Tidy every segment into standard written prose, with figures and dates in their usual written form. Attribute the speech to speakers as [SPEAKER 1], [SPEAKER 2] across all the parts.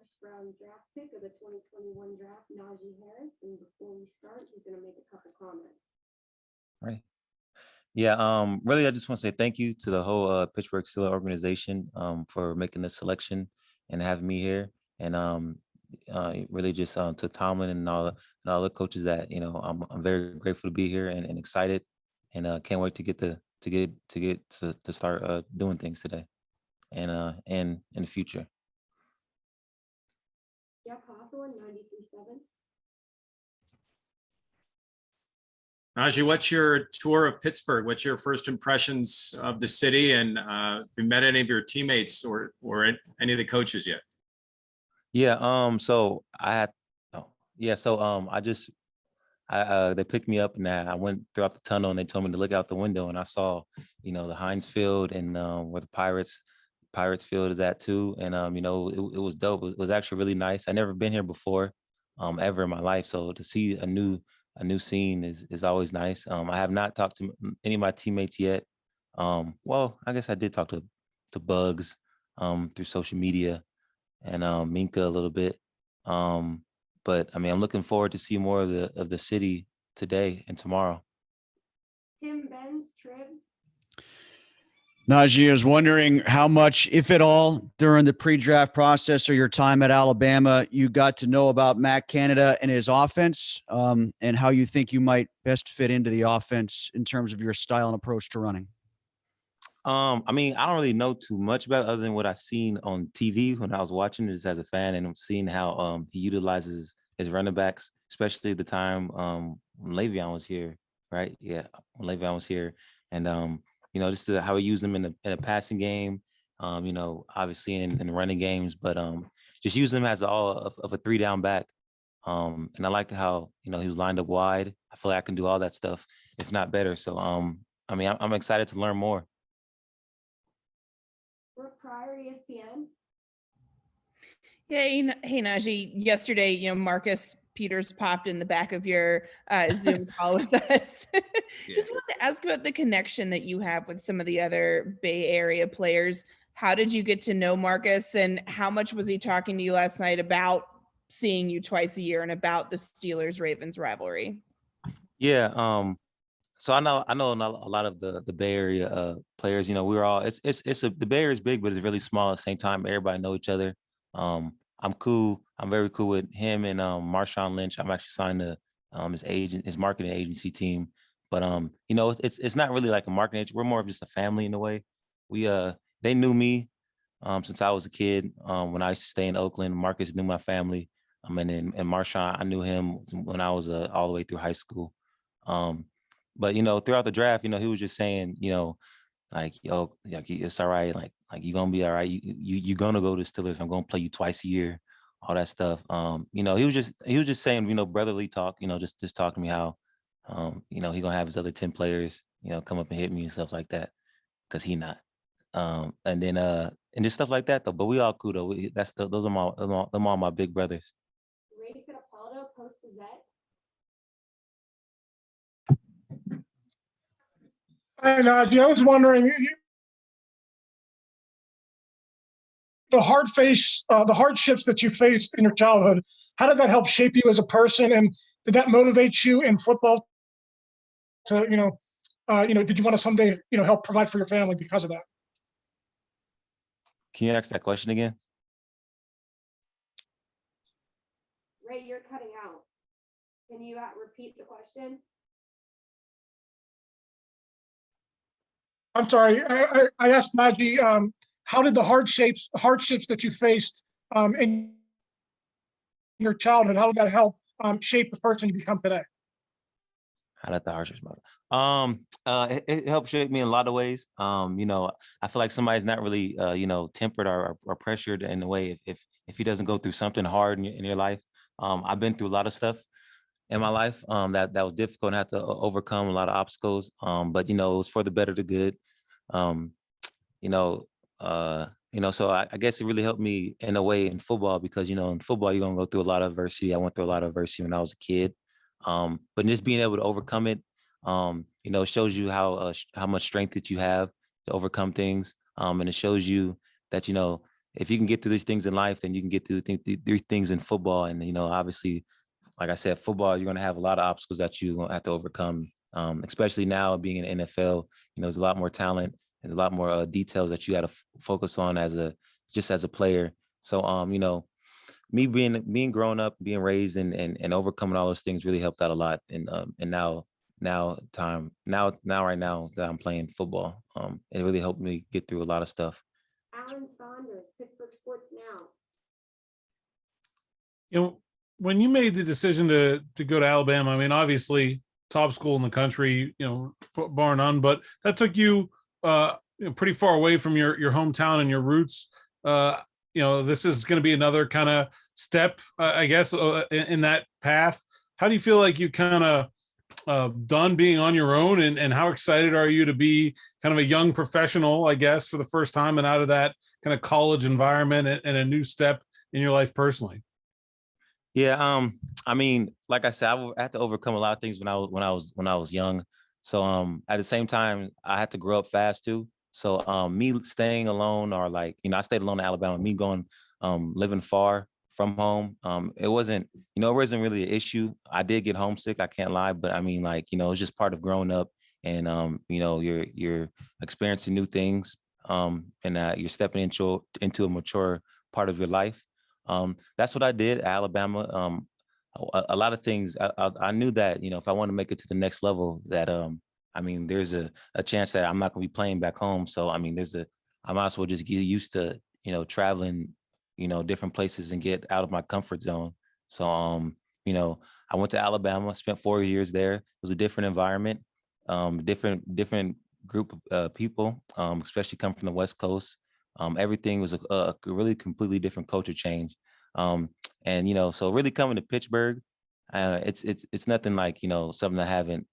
[SPEAKER 1] first-round draft pick of the 2021 draft, Najee Harris. And before we start, he's going to make a couple comments.
[SPEAKER 2] Right. Yeah. Really, I just want to say thank you to the whole Pittsburgh Steelers organization for making this selection and having me here. And really just to Tomlin and all the coaches that I'm very grateful to be here and excited, and can't wait to get to start doing things today and in the future.
[SPEAKER 1] Jeff Hawthorne, 93.7.
[SPEAKER 3] Najee, what's your tour of Pittsburgh? What's your first impressions of the city? And have you met any of your teammates or any of the coaches yet?
[SPEAKER 2] Yeah. So I had. Oh, yeah. So they picked me up and I went throughout the tunnel and they told me to look out the window and I saw, the Heinz Field and where the Pirates Field is at too. And it was dope. It was actually really nice. I never been here before, ever in my life. So to see a new scene is always nice. I have not talked to any of my teammates yet. Well, I guess I did talk to Bugs through social media and Minka a little bit. But I mean, I'm looking forward to see more of the city today and tomorrow.
[SPEAKER 1] Tim Benz, Trib.
[SPEAKER 4] Najee, I was wondering how much, if at all, during the pre-draft process or your time at Alabama, you got to know about Matt Canada and his offense, and how you think you might best fit into the offense in terms of your style and approach to running.
[SPEAKER 2] I mean, I don't really know too much about it other than what I seen on TV when I was watching this as a fan, and I'm seeing how he utilizes his running backs, especially the time when Le'Veon was here, right? Yeah, when Le'Veon was here, and just how he used them in a passing game, obviously in the running games, but just use them as all of a 3-down back. And I like how he was lined up wide. I feel like I can do all that stuff, if not better. So I mean, I'm excited to learn more.
[SPEAKER 1] Brooke Pryor, ESPN.
[SPEAKER 5] Hey, Najee. Yesterday, Marcus Peters popped in the back of your Zoom call with us. Just wanted to ask about the connection that you have with some of the other Bay Area players. How did you get to know Marcus, and how much was he talking to you last night about seeing you twice a year and about the Steelers-Ravens rivalry?
[SPEAKER 2] Yeah. So I know a lot of the Bay Area players. We're all the Bay Area is big, but it's really small at the same time. Everybody know each other. I'm cool. I'm very cool with him and Marshawn Lynch. I'm actually signed to his marketing agency team. But it's not really like a marketing agency. We're more of just a family in a way. They knew me since I was a kid. When I used to stay in Oakland, Marcus knew my family. And Marshawn, I knew him when I was all the way through high school. But throughout the draft, he was just saying, like, yo, like, it's all right, like you're gonna be all right. You're gonna go to Steelers. I'm gonna play you twice a year, all that stuff. He was just saying, brotherly talk, just talking to me how, he gonna have his other 10 players, come up and hit me and stuff like that, because he not. And then and just stuff like that though. But we all cool though. Those are all my big brothers.
[SPEAKER 1] Ray Fittipaldo, Post-Gazette.
[SPEAKER 6] Hi, Najee. I was wondering, the hardships that you faced in your childhood, how did that help shape you as a person, and did that motivate you in football to, did you want to someday, help provide for your family because of that?
[SPEAKER 2] Can you ask that question again?
[SPEAKER 1] Ray, you're cutting out. Can you repeat the question?
[SPEAKER 6] I'm sorry. I asked Najee, how did the hardships that you faced in your childhood, how did that help shape the person you become today?
[SPEAKER 2] How did the hardships matter? It helped shape me in a lot of ways. I feel like somebody's not really, tempered or pressured in a way if he doesn't go through something hard in your life. I've been through a lot of stuff in my life that was difficult and had to overcome a lot of obstacles. But it was for the better, the good. So I guess it really helped me in a way in football because, in football, you're going to go through a lot of adversity. I went through a lot of adversity when I was a kid. But just being able to overcome it, shows you how much strength that you have to overcome things. And it shows you that, if you can get through these things in life, then you can get through these things in football. And, you know, obviously, like I said, football, you're going to have a lot of obstacles that you're going to have to overcome, especially now being in the NFL. You know, there's a lot more talent. There's a lot more details that you got to focus on as a player. So, you know, me being grown up, being raised and overcoming all those things really helped out a lot. And now right now that I'm playing football, it really helped me get through a lot of stuff.
[SPEAKER 1] Alan Saunders, Pittsburgh Sports Now.
[SPEAKER 7] You know, when you made the decision to go to Alabama, I mean, obviously top school in the country, you know, bar none, but that took you, pretty far away from your hometown and your roots. You know, this is going to be another kind of step, I guess, in that path. How do you feel like you kind of done being on your own, and how excited are you to be kind of a young professional, I guess, for the first time and out of that kind of college environment and a new step in your life personally?
[SPEAKER 2] Yeah, I mean, like I said, I had to overcome a lot of things when I was young. So at the same time, I had to grow up fast too. So me staying alone, or like, you know, I stayed alone in Alabama, me going living far from home, it wasn't really an issue. I did get homesick, I can't lie, but I mean, like, you know, it's just part of growing up. And you know, you're experiencing new things, and you're stepping into a mature part of your life. That's what I did at Alabama. A lot of things I knew that, you know, if I want to make it to the next level, that I mean, there's a chance that I'm not going to be playing back home. So I mean, I might as well just get used to, you know, traveling, you know, different places and get out of my comfort zone. So you know, I went to Alabama, spent 4 years there. It was a different environment, different group of people, especially coming from the West Coast. Everything was a really completely different culture change. And, you know, so really coming to Pittsburgh, it's nothing like, you know, something I haven't,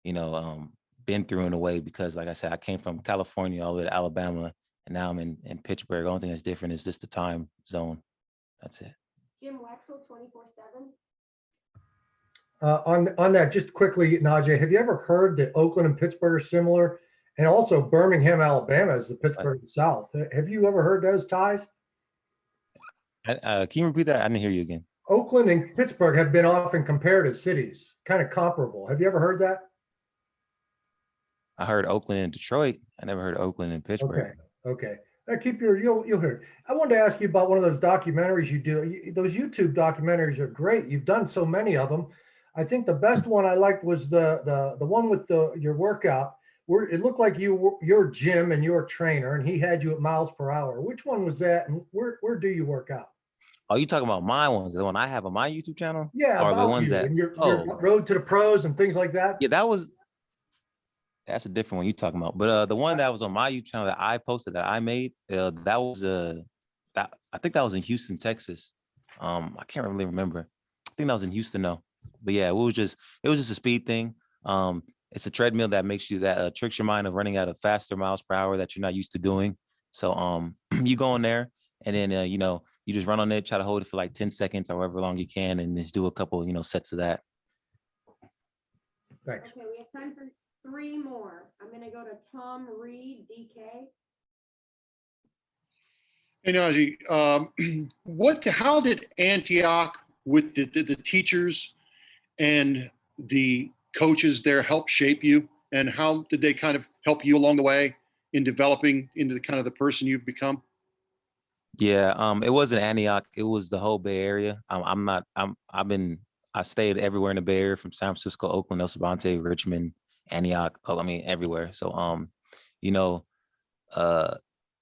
[SPEAKER 2] you know, been through in a way, because like I said, I came from California all the way to Alabama, and now I'm in Pittsburgh. The only thing that's different is just the time zone. That's it.
[SPEAKER 1] Jim Wexel, 24/7.
[SPEAKER 8] On that, just quickly, Najee, have you ever heard that Oakland and Pittsburgh are similar? And also Birmingham, Alabama is the Pittsburgh of the South. Have you ever heard those ties?
[SPEAKER 2] Can you repeat that? I didn't hear you again.
[SPEAKER 8] Oakland and Pittsburgh have been often compared as cities, kind of comparable. Have you ever heard that?
[SPEAKER 2] I heard Oakland and Detroit. I never heard Oakland and Pittsburgh.
[SPEAKER 8] Okay. You'll hear. I wanted to ask you about one of those documentaries you do. Those YouTube documentaries are great. You've done so many of them. I think the best one I liked was the one with your workout, where it looked like your gym and your trainer, and he had you at miles per hour. Which one was that, and where do you work out?
[SPEAKER 2] Oh, you talking about my ones, the one I have on my YouTube channel?
[SPEAKER 8] Yeah,
[SPEAKER 2] or the ones that
[SPEAKER 8] and your road to the pros and things like that.
[SPEAKER 2] Yeah, that's a different one you talking about. But the one that was on my YouTube channel that I posted, that I made, that was I think that was in Houston, Texas. I can't really remember. I think that was in Houston though. But yeah, it was just a speed thing. It's a treadmill that tricks your mind of running at a faster miles per hour that you're not used to doing. So you go in there, and then you know, you just run on it, try to hold it for like 10 seconds or however long you can, and just do a couple, you know, sets of that.
[SPEAKER 8] Thanks.
[SPEAKER 1] Okay, we have time for 3 more. I'm going to go to Tom Reed, DK.
[SPEAKER 9] Hey, Najee, how did Antioch with the teachers and the coaches there help shape you, and how did they kind of help you along the way in developing into the person you've become?
[SPEAKER 2] Yeah, it wasn't Antioch. It was the whole Bay Area. I stayed everywhere in the Bay Area, from San Francisco, Oakland, El Sabante, Richmond, Antioch. I mean, everywhere. So, you know,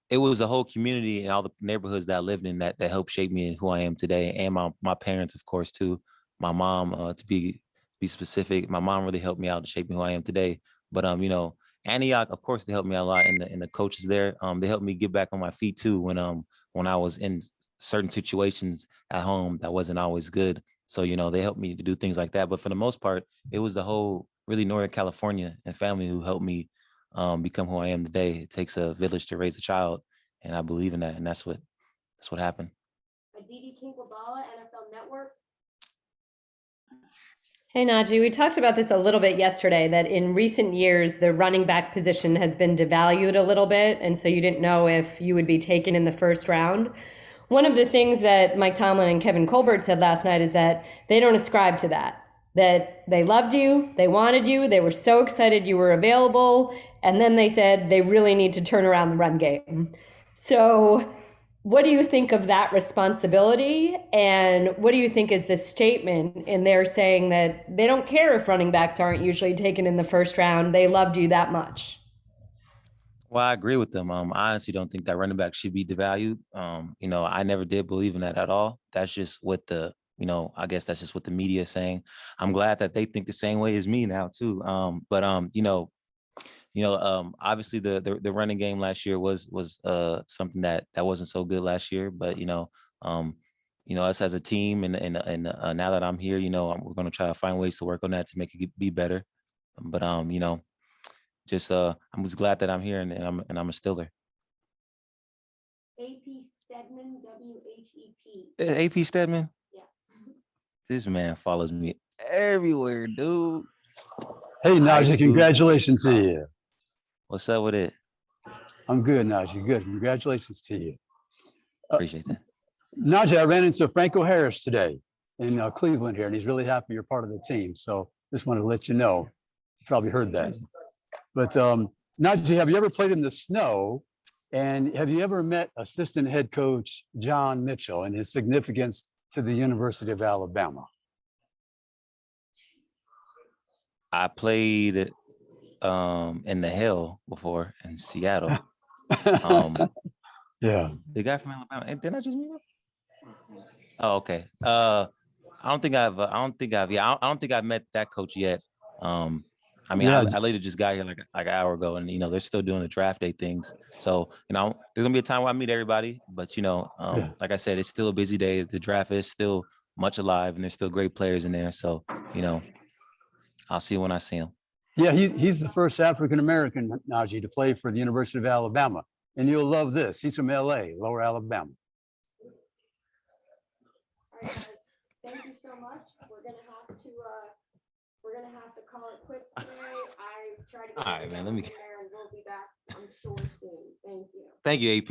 [SPEAKER 2] it was the whole community and all the neighborhoods that I lived in that helped shape me and who I am today. And my parents, of course, too. My mom, to be specific, my mom really helped me out to shape me who I am today. But you know, Antioch, of course, they helped me a lot, and the coaches there, they helped me get back on my feet too when I was in certain situations at home that wasn't always good. So, you know, they helped me to do things like that. But for the most part, it was the whole really Northern California and family who helped me become who I am today. It takes a village to raise a child, and I believe in that, and that's what happened.
[SPEAKER 1] Aditi Kinkabala, NFL Network.
[SPEAKER 10] Hey, Najee, we talked about this a little bit yesterday, that in recent years, the running back position has been devalued a little bit. And so you didn't know if you would be taken in the first round. One of the things that Mike Tomlin and Kevin Colbert said last night is that they don't ascribe to that they loved you, they wanted you, they were so excited you were available. And then they said they really need to turn around the run game. So what do you think of that responsibility? And what do you think is the statement in there saying that they don't care if running backs aren't usually taken in the first round? They loved you that much.
[SPEAKER 2] Well, I agree with them. I honestly don't think that running back should be devalued. I never did believe in that at all. That's just what I guess that's just what the media is saying. I'm glad that they think the same way as me now too. Obviously the running game last year was something that wasn't so good last year. But us as a team and now that I'm here, we're going to try to find ways to work on that to make it be better. But I'm just glad that I'm here and I'm a Steeler.
[SPEAKER 1] AP Stedman, WHEP.
[SPEAKER 2] AP Stedman.
[SPEAKER 1] Yeah.
[SPEAKER 2] This man follows me everywhere, dude.
[SPEAKER 11] Hey,
[SPEAKER 2] High
[SPEAKER 11] Najee,
[SPEAKER 2] school.
[SPEAKER 11] congratulations to you.
[SPEAKER 2] What's up with it?
[SPEAKER 11] I'm good, Najee. Good. Congratulations to you.
[SPEAKER 2] Appreciate that.
[SPEAKER 11] Najee, I ran into Franco Harris today in Cleveland here, and he's really happy you're part of the team. So just wanted to let you know. You probably heard that. But Najee, have you ever played in the snow? And have you ever met assistant head coach John Mitchell and his significance to the University of Alabama?
[SPEAKER 2] I played in the Hill before in Seattle.
[SPEAKER 11] Yeah.
[SPEAKER 2] The guy from Alabama. And didn't I just meet him? Oh, okay. I don't think I've met that coach yet. I later just got here like an hour ago, and they're still doing the draft day things. So there's gonna be a time where I meet everybody, but like I said, it's still a busy day. The draft is still much alive, and there's still great players in there. So I'll see when I see him.
[SPEAKER 11] Yeah, he's the first African-American, Najee, to play for the University of Alabama. And you'll love this. He's from LA, Lower Alabama.
[SPEAKER 1] All right, guys. Thank you so much. We're gonna have to call it quits today. I tried to get
[SPEAKER 2] All right, man. Let me.
[SPEAKER 1] there, and we'll be back, I'm sure, soon. Thank you.
[SPEAKER 2] Thank you, AP.